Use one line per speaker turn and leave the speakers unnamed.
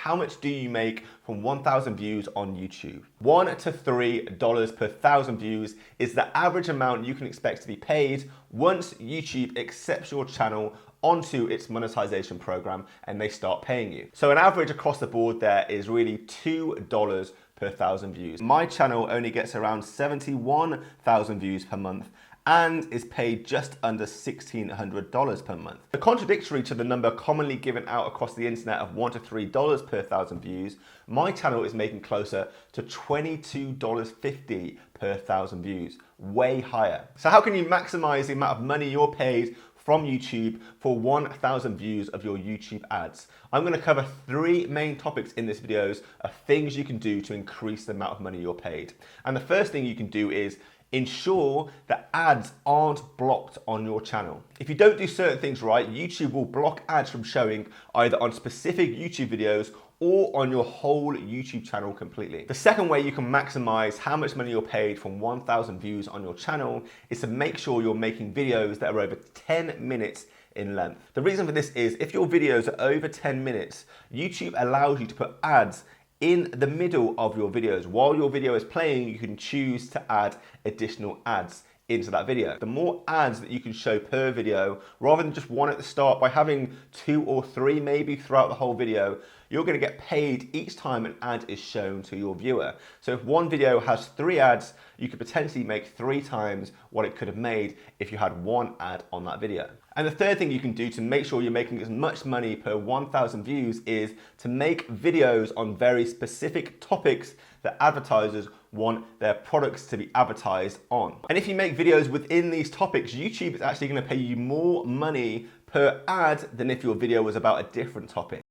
how much do you make from 1,000 views on YouTube? $1 to $3 per 1,000 views is the average amount you can expect to be paid once YouTube accepts your channel onto its monetization program and they start paying you. So an average across the board there is really $2 per 1,000 views. My channel only gets around 71,000 views per month and is paid just under $1,600 per month. The contradictory to the number commonly given out across the internet of $1 to $3 per 1,000 views, my channel is making closer to $22.50 per 1,000 views, way higher. So how can you maximize the amount of money you're paid from YouTube for 1,000 views of your YouTube ads? I'm going to cover 3 main topics in this video of things you can do to increase the amount of money you're paid. And the first thing you can do is ensure that ads aren't blocked on your channel. If you don't do certain things right, YouTube will block ads from showing either on specific YouTube videos or on your whole YouTube channel completely. The second way you can maximize how much money you're paid from 1,000 views on your channel is to make sure you're making videos that are over 10 minutes in length. The reason for this is if your videos are over 10 minutes, YouTube allows you to put ads in the middle of your videos. While your video is playing, you can choose to add additional ads into that video. The more ads that you can show per video, rather than just one at the start, by having 2 or 3 maybe throughout the whole video, you're going to get paid each time an ad is shown to your viewer. So if one video has 3 ads, you could potentially make 3 times what it could have made if you had 1 ad on that video. And the third thing you can do to make sure you're making as much money per 1,000 views is to make videos on very specific topics that advertisers want their products to be advertised on. And if you make videos within these topics, YouTube is actually going to pay you more money per ad than if your video was about a different topic.